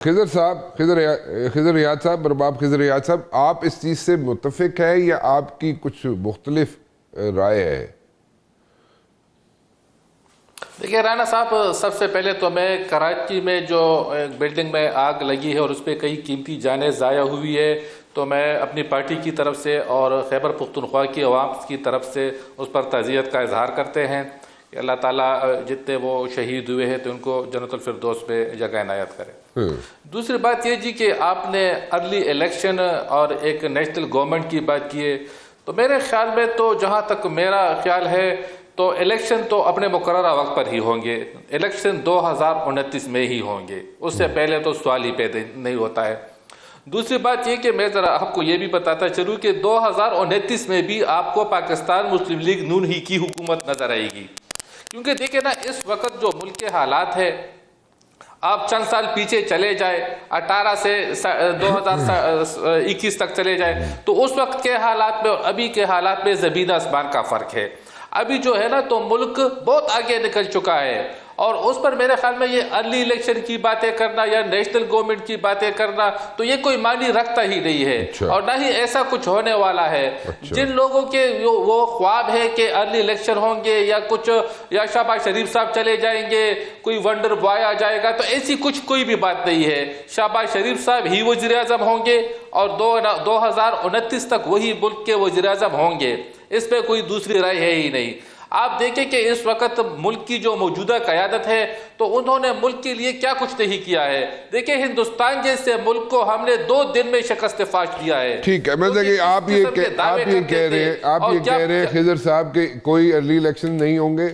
خضر صاحب، خضر ریاض صاحب، ارباب خضر ریاض صاحب، آپ اس چیز سے متفق ہے یا آپ کی کچھ مختلف رائے ہے؟ دیکھیے رانا صاحب، سب سے پہلے تو میں کراچی میں جو بلڈنگ میں آگ لگی ہے اور اس پہ کئی قیمتی جانیں ضائع ہوئی ہے، تو میں اپنی پارٹی کی طرف سے اور خیبر پختونخوا کی عوام کی طرف سے اس پر تعزیت کا اظہار کرتے ہیں کہ اللہ تعالیٰ جتنے وہ شہید ہوئے ہیں تو ان کو جنت الفردوس میں جگہ عنایت کرے۔ دوسری بات یہ جی کہ آپ نے ارلی الیکشن اور ایک نیشنل گورنمنٹ کی بات کی ہے، تو میرے خیال میں تو جہاں تک میرا خیال ہے تو الیکشن تو اپنے مقررہ وقت پر ہی ہوں گے، الیکشن 2029 میں ہی ہوں گے، اس سے پہلے تو سوال ہی پیدا نہیں ہوتا ہے۔ دوسری بات یہ کہ میں ذرا آپ کو یہ بھی بتاتا چلوں کہ 2029 میں بھی آپ کو پاکستان مسلم لیگ نون ہی کی حکومت نظر آئے گی، کیونکہ دیکھیں نا اس وقت جو ملک کے حالات ہے، آپ چند سال پیچھے چلے جائے، 18 سے 2021 تک چلے جائے، تو اس وقت کے حالات میں اور ابھی کے حالات میں زمین آسمان کا فرق ہے۔ ابھی جو ہے نا تو ملک بہت آگے نکل چکا ہے، اور اس پر میرے خیال میں یہ ارلی الیکشن کی باتیں کرنا یا نیشنل گورنمنٹ کی باتیں کرنا تو یہ کوئی معنی رکھتا ہی نہیں ہے، اور نہ ہی ایسا کچھ ہونے والا ہے۔ جن لوگوں کے وہ خواب ہے کہ ارلی الیکشن ہوں گے یا کچھ، یا شہباز شریف صاحب چلے جائیں گے، کوئی ونڈر بوائے آ جائے گا، تو ایسی کچھ کوئی بھی بات نہیں ہے۔ شہباز شریف صاحب ہی وزیر اعظم ہوں گے اور 2029 تک وہی ملک کے وزیر اعظم ہوں گے، اس پہ کوئی دوسری رائے ہے ہی نہیں۔ آپ دیکھیں کہ اس وقت ملک کی جو موجودہ قیادت ہے تو انہوں نے ملک کے لیے کیا کچھ نہیں کیا ہے۔ دیکھیں ہندوستان جیسے ملک کو ہم نے 2 دن میں شکست فاش دیا ہے۔ ٹھیک ہے، میں دیکھیں آپ یہ کہہ رہے ہیں خضر صاحب کہ کوئی ارلی الیکشن نہیں ہوں گے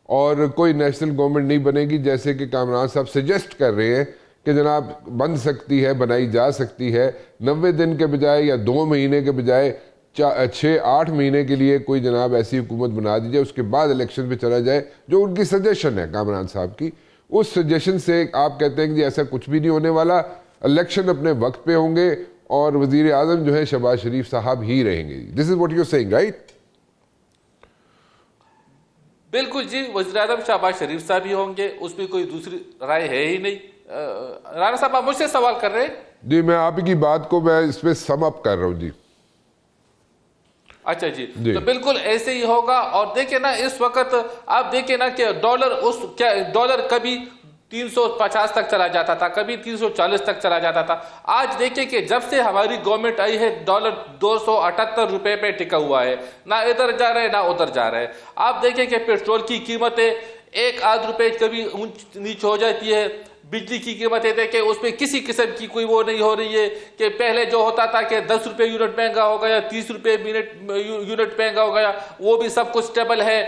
اور کوئی نیشنل گورنمنٹ نہیں بنے گی، جیسے کہ کامران صاحب سجیسٹ کر رہے ہیں کہ جناب بن سکتی ہے، بنائی جا سکتی ہے 90 دن کے بجائے یا 2 مہینے کے بجائے 6-8 مہینے کے لیے کوئی جناب ایسی حکومت بنا دیجئے، اس کے بعد الیکشن پہ چلا جائے، جو ان کی سجیشن ہے کامران صاحب کی۔ اس سجیشن سے آپ کہتے ہیں کہ ایسا کچھ بھی نہیں ہونے والا، الیکشن اپنے وقت پہ ہوں گے اور وزیر اعظم جو ہے شہباز شریف صاحب ہی رہیں گے۔ This is what you saying, right? بالکل جی، وزیر اعظم شہباز شریف صاحب ہی ہوں گے، اس میں کوئی دوسری رائے ہے ہی نہیں۔ رانا صاحب آپ مجھ سے سوال کر رہے ہیں؟ جی میں آپ کی بات کو میں اس پہ سم اپ کر رہا ہوں جی۔ اچھا جی، تو بالکل ایسے ہی ہوگا۔ اور دیکھیں نا اس وقت آپ دیکھیں نا کہ ڈالر کبھی 350 تک چلا جاتا تھا، کبھی 340 تک چلا جاتا تھا۔ آج دیکھیں کہ جب سے ہماری گورنمنٹ آئی ہے ڈالر 278 روپے پہ ٹکا ہوا ہے، نہ ادھر جا رہے نہ ادھر جا رہے۔ آپ دیکھیں کہ پیٹرول کی قیمتیں 1-8 روپے کبھی اونچ نیچ ہو جاتی ہے، بجلی کی قیمتیں دیکھیں اس پہ کسی قسم کی کوئی وہ نہیں ہو رہی ہے کہ پہلے جو ہوتا تھا کہ 10 روپے یونٹ مہنگا ہو گیا، 30 روپے یونٹ مہنگا ہو گیا، وہ بھی سب کچھ سٹیبل ہے۔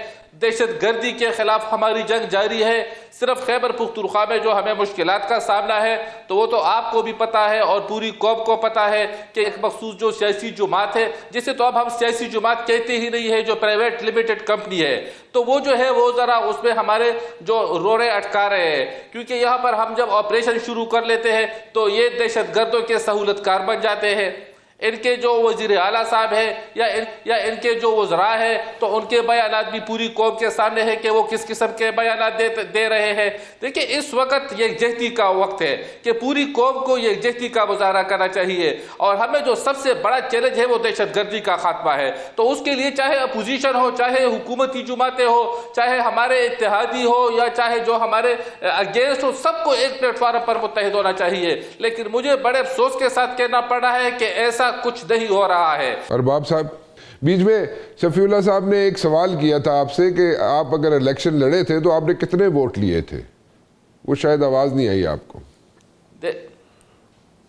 دہشت گردی کے خلاف ہماری جنگ جاری ہے۔ صرف خیبر پختونخوا میں جو ہمیں مشکلات کا سامنا ہے تو وہ تو آپ کو بھی پتہ ہے اور پوری قوم کو پتہ ہے کہ ایک مخصوص جو سیاسی جماعت ہے، جسے تو اب ہم سیاسی جماعت کہتے ہی نہیں ہے، جو پرائیویٹ لمیٹڈ کمپنی ہے، تو وہ جو ہے وہ ذرا اس میں ہمارے جو روڑے اٹکا رہے ہیں، کیونکہ یہاں پر ہم جب آپریشن شروع کر لیتے ہیں تو یہ دہشت گردوں کے سہولت کار بن جاتے ہیں۔ ان کے جو وزیر اعلیٰ صاحب ہیں یا ان کے جو وزراء ہیں تو ان کے بیانات بھی پوری قوم کے سامنے ہے کہ وہ کس قسم کے بیانات دے رہے ہیں۔ دیکھیں اس وقت یکجہتی کا وقت ہے کہ پوری قوم کو یکجہتی کا مظاہرہ کرنا چاہیے، اور ہمیں جو سب سے بڑا چیلنج ہے وہ دہشت گردی کا خاتمہ ہے۔ تو اس کے لیے چاہے اپوزیشن ہو، چاہے حکومتی جماعتیں ہو، چاہے ہمارے اتحادی ہو یا چاہے جو ہمارے اگینسٹ ہو، سب کو ایک پلیٹ فارم پر متحد ہونا چاہیے۔ لیکن مجھے بڑے افسوس کے ساتھ کہنا پڑ رہا ہے کہ ایسا کچھ نہیں ہو رہا ہے۔ ارباب صاحب، بیچ میں شفیع اللہ صاحب نے ایک سوال کیا تھا آپ سے کہ آپ اگر الیکشن لڑے تھے تو آپ نے کتنے ووٹ لیے تھے؟ وہ شاید آواز نہیں آئی آپ کو۔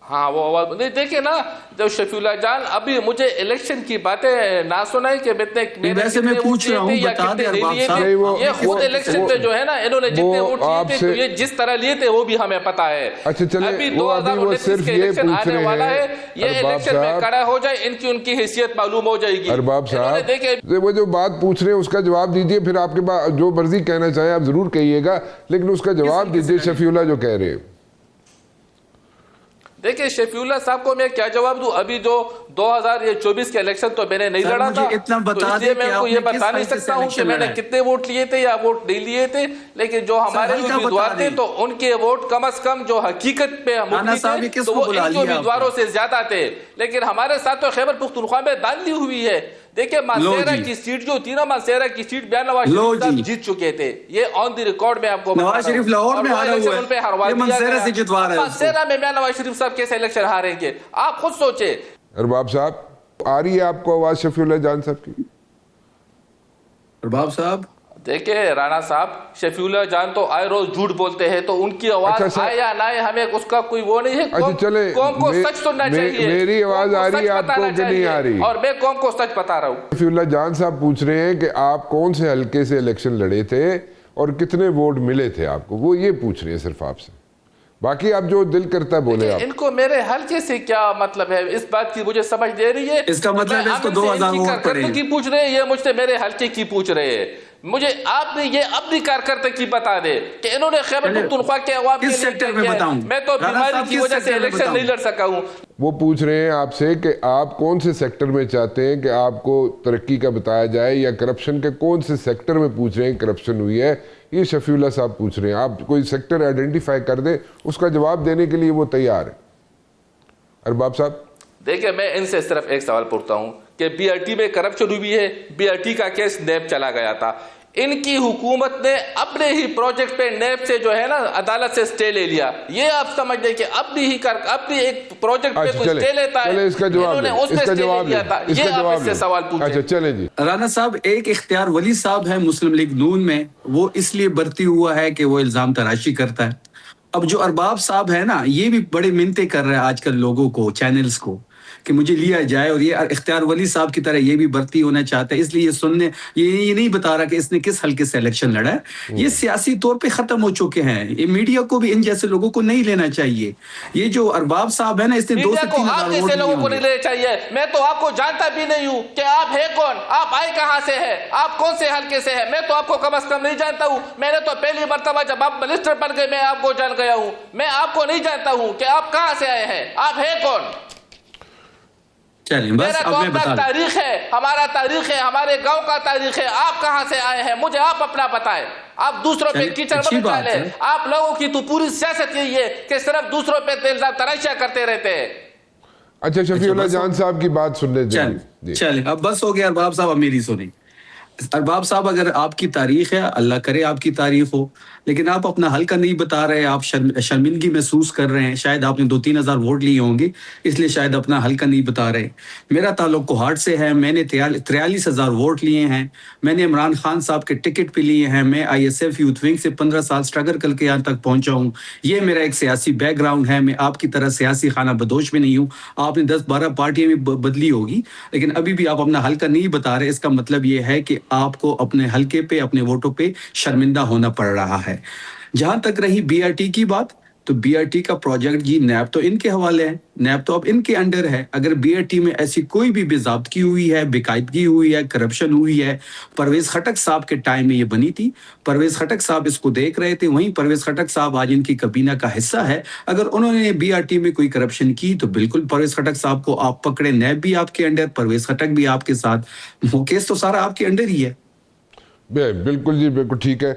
ہاں وہ آواز نہیں، دیکھیں نا جب شفیع اللہ جان ابھی مجھے الیکشن کی باتیں نہ سنائیں کہ ویسے میں پوچھ رہا ہوں، بتا دیں ارباب صاحب، یہ خود الیکشن پہ جو ہے نا انہوں نے جتنے ووٹ لیے تھے یہ جس طرح لیے تھے وہ بھی ہمیں پتا ہے۔ اچھا چلیں، ابھی 2029 کے الیکشن آنے والا ہے، یہ الیکشن میں کڑا ہو جائے ان کی حیثیت معلوم ہو جائے گی۔ ارباب صاحب وہ جو بات پوچھ رہے ہیں اس کا جواب دیجئے، پھر آپ کے پاس جو مرضی کہنا چاہیں آپ ضرور کہیے گا، لیکن اس کا جواب دیجئے شفیع اللہ جو کہہ رہے ہیں۔ देखिए शफीउल्लाह साहब को मैं क्या जवाब दूं, अभी जो 2024 के इलेक्शन तो मैंने नहीं लड़ा था, इतना बता तो इसलिए मैं उनको ये आपने बता किस नहीं हल्के सकता से हूं कि इलेक्शन मैंने लड़ा है? कितने वोट लिए थे या वोट नहीं लिए थे, लेकिन जो हमारे हल्का उम्मीदवार बता थे दें। तो उनके वोट कम से कम जो हकीकत पे राणा साहब, ये थे किसको तो वो बुला इनके लिया उम्मीदवारों से ज्यादा थे। लेकिन हमारे साथ तो खैबर पुख्तनख्वा में दांधली हुई है। देखिए मानसेरा जी। की सीट जो थी ना, मानसेरा की सीट बयान नवाज लो शरीफ साहब जी। जीत चुके थे, ये ऑन द रिकॉर्ड में आपको बता नवाज रहा हूं। शरीफ लाहौर और में वो हारा इलेक्शन हुआ है। उन पे हरवा ये दिया मानसेरा गया। से जितवा रहा है उसको। मानसेरा में बयान नवाज शरीफ साहब कैसे इलेक्शन हारेंगे, आप खुद सोचे। अरबाब साहब, आ रही है आपको आवाज शफीउल्लाह जान साहब की? अरबाब साहब, देखिए राणा साहब, शफीउल्लाह जान तो आए रोज झूठ बोलते हैं, तो उनकी आवाज अच्छा, आए या ना आए हमें उसका कोई वो नहीं है। अच्छा, चले, कौम को सच सुनना चाहिए। मेरी आवाज कौम को आ रही सच है आपको बताना कि नहीं चाहिए, आ रही? और मैं कौम को सच बता रहा हूँ। शफीउल्लाह जान साहब पूछ रहे हैं कि आप कौन से हलके से इलेक्शन लड़े थे और कितने वोट मिले थे आपको, वो ये पूछ रहे हैं सिर्फ आपसे। बाकी आप जो दिल करता है बोले आप। इनको मेरे हल्के से क्या मतलब है, इस बात की मुझे समझ दे रही है। इसका मतलब है इसको 2000 वोट पड़े की पूछ रहे हैं, ये मुझसे मेरे हल्के की पूछ रहे हैं। मुझे आपने ये अपनी कारकर्दगी बता दे कि इन्होंने खैबर पख्तूनख्वा के अवाम के लिए सेक्टर में क्या किया। बताऊं? मैं तो राणा बीमारी साहब, की किस वजह से सेक्टर में इलेक्शन नहीं बताऊं? लड़ सका हूँ। वो पूछ रहे हैं आपसे कि आप कौन से सेक्टर में चाहते हैं कि आपको तरक्की का बताया जाए, या करप्शन के कौन से सेक्टर में पूछ रहे हैं करप्शन हुई है, ये शफीउल्लाह साहब पूछ रहे हैं। आप कोई सेक्टर आइडेंटिफाई कर दें, उसका जवाब देने के लिए वो तैयार है। अरबाब साहब, देखिए मैं इनसे सिर्फ एक सवाल पूछता हूँ कि बीआरटी में करप्शन हुई है, बीआरटी का केस नैब चला गया था, इनकी हुकूमत ने अपने ही प्रोजेक्ट पे नैब से जो है ना अदालत से स्टे ले लिया। ये आप समझ लें कि अपनी एक प्रोजेक्ट पे कोई स्टे लेता है, इसका जवाब इन्होंने उसमें स्टे ले लिया था। ये आप इससे सवाल पूछे। अच्छा चले जी। राणा साहब, एक इख्तियार वली साहब है मुस्लिम लीग नून में, वो इसलिए भर्ती हुआ है कि वो इल्जाम तराशी करता है। अब जो अरबाब साहब है ना, ये भी बड़े मिन्नतें कर रहे हैं आजकल लोगों को, चैनल्स को, कि मुझे लिया जाए, और ये इख्तियार वली साहब की तरह ये भी भर्ती होना चाहता है। इसलिए ये नहीं बता रहा कि इसने किस हल्के से इलेक्शन लड़ा है। ये सियासी तौर पे खत्म हो चुके हैं। ये मीडिया को भी इन जैसे लोगों को नहीं लेना चाहिए। ये जो अरबाब साहब है ना, इसने 2 से 3 आप हजार जैसे लोगों को वोट नहीं लेना चाहिए। मैं तो आपको जानता भी नहीं हूँ कि आप है कौन, आप आए कहाँ से है, आप कौन से हल्के से है। मैं तो आपको कम से कम नहीं जानता हूँ। मैंने तो पहली मर्तबा जब आप मिनिस्टर बन गए मैं आपको जान गया हूँ। मैं आपको नहीं जानता हूँ कि आप कहाँ से आए हैं, आप है कौन। चलिए, बस मेरा तो अब मैं अपना बता तारीख है, हमारा तारीख है, हमारे गांव का तारीख है। आप कहां से आए हैं मुझे आप अपना बताएं। आप दूसरों पे कीचड़ अच्छी मत बात डालें। है। आप लोगों की तो पूरी सियासत यही है कि सिर्फ दूसरों पे इल्जाम तराशियां करते रहते हैं। अच्छा शफीउल्लाह जान साहब की बात सुनने चलिए, अब बस हो गया। अरबाब साहब, अब मेरी सुनी। अरबाब साहब, अगर आपकी तारीख है, अल्लाह करे आपकी तारीख हो, लेकिन आप अपना हल्का नहीं बता रहे, आप शर्मिंदगी महसूस कर रहे हैं। शायद आपने 2-3 हजार वोट लिए होंगे, इसलिए शायद अपना हल्का नहीं बता रहे। मेरा ताल्लुक कोहाट से है, मैंने 43,000 वोट लिए हैं। मैंने इमरान खान साहब के टिकट पे लिए हैं। मैं ISF यूथ विंग से 15 साल स्ट्रगल करके यहाँ तक पहुंचा हूँ। ये मेरा एक सियासी बैकग्राउंड है। मैं आपकी तरह सियासी खाना बदोश में नहीं हूँ। आपने 10-12 पार्टियां भी बदली होगी, लेकिन अभी भी आप अपना हल्का नहीं बता रहे। इसका मतलब ये है कि आपको अपने हल्के पे, अपने वोटों पे शर्मिंदा होना पड़ रहा है। जहां तक रही BRT की बात, तो BRT का प्रोजेक्ट जी नैब तो इनके हवाले है, नैब तो अब इनके अंडर है। अगर BRT में ऐसी कोई भी बेज़ाब्तगी हुई है, बेकायदगी हुई है, करप्शन हुई है, परवेज खटक साहब के टाइम में ये बनी थी। परवेज खटक साहब इसको देख रहे थे। वहीं परवेज खटक साहब आज इनकी कबीना का हिस्सा है। अगर उन्होंने BRT में कोई करप्शन की तो बिल्कुल परवेज खटक साहब को आप पकड़े। नैब भी आपके अंडर, परवेज खटक भी आपके साथ, वो केस तो सारा आपके अंडर ही है। बिल्कुल जी, बिल्कुल ठीक है।